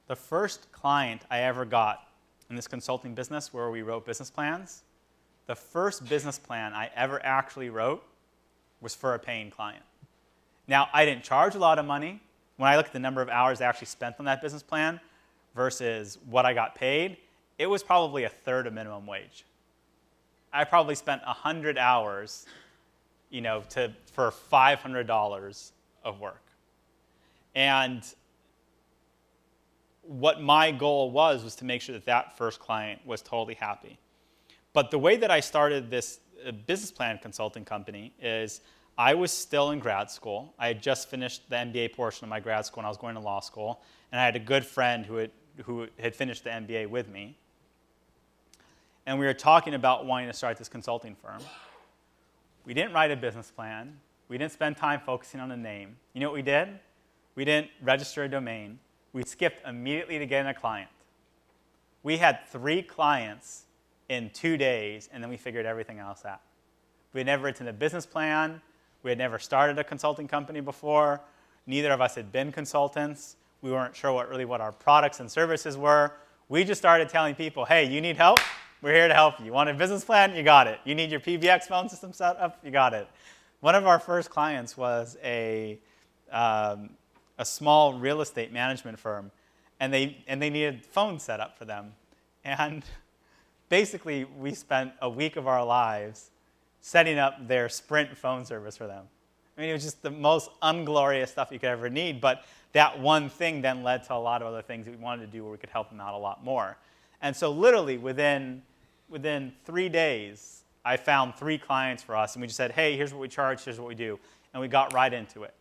The first client I ever got in this consulting business where we wrote business plans, the first business plan I ever actually wrote was for a paying client. Now, I didn't charge a lot of money. When I look at the number of hours I actually spent on that business plan versus what I got paid, it was probably a third of minimum wage. I probably spent 100 hours, for $500 of work. And what my goal was to make sure that that first client was totally happy. But the way that I started this business plan consulting company is I was still in grad school. I had just finished the MBA portion of my grad school and I was going to law school. And I had a good friend who had finished the MBA with me. And we were talking about wanting to start this consulting firm. We didn't write a business plan. We didn't spend time focusing on a name. You know what we did? We didn't register a domain. We skipped immediately to getting a client. We had 3 clients in 2 days, and then we figured everything else out. We had never written a business plan. We had never started a consulting company before. Neither of us had been consultants. We weren't sure what our products and services were. We just started telling people, hey, you need help? We're here to help you. You want a business plan? You got it. You need your PBX phone system set up? You got it. One of our first clients was a small real estate management firm, and they needed phones set up for them. And basically, we spent a week of our lives setting up their Sprint phone service for them. I mean, it was just the most unglorious stuff you could ever need, but that one thing then led to a lot of other things that we wanted to do where we could help them out a lot more. And so literally within 3 days, I found 3 clients for us, and we just said, hey, here's what we charge, here's what we do. And we got right into it.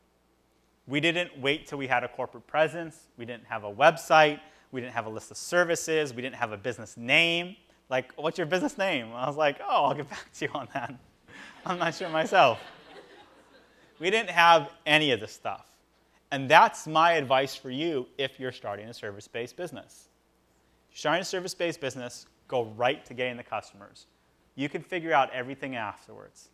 We didn't wait till we had a corporate presence. We didn't have a website. We didn't have a list of services. We didn't have a business name. Like, what's your business name? I was like, oh, I'll get back to you on that. I'm not sure myself. We didn't have any of this stuff. And that's my advice for you if you're starting a service-based business. If you're starting a service-based business, go right to getting the customers. You can figure out everything afterwards.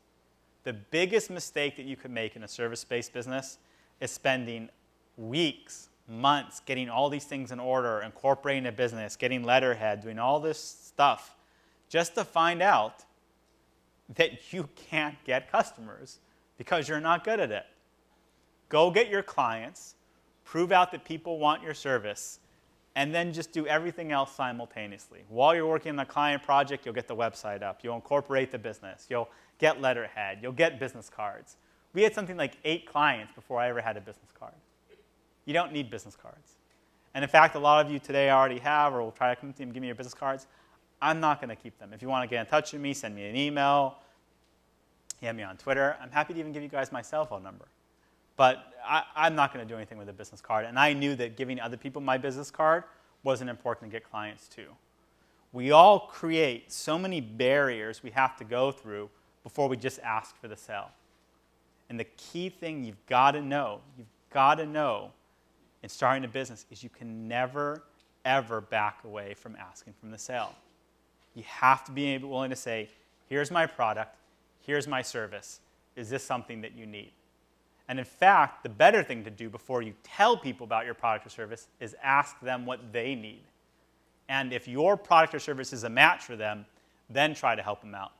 The biggest mistake that you could make in a service-based business is spending weeks, months getting all these things in order, incorporating a business, getting letterhead, doing all this stuff, just to find out that you can't get customers because you're not good at it. Go get your clients, prove out that people want your service, and then just do everything else simultaneously. While you're working on the client project, you'll get the website up. You'll incorporate the business. You'll get letterhead. You'll get business cards. We had something like 8 clients before I ever had a business card. You don't need business cards. And in fact, a lot of you today already have or will try to come to me and give me your business cards. I'm not going to keep them. If you want to get in touch with me, send me an email, hit me on Twitter. I'm happy to even give you guys my cell phone number. But I'm not going to do anything with a business card. And I knew that giving other people my business card wasn't important to get clients too. We all create so many barriers we have to go through before we just ask for the sale. And the key thing you've got to know in starting a business is you can never, ever back away from asking from the sale. You have to be willing to say, here's my product, here's my service. Is this something that you need? And in fact, the better thing to do before you tell people about your product or service is ask them what they need. And if your product or service is a match for them, then try to help them out.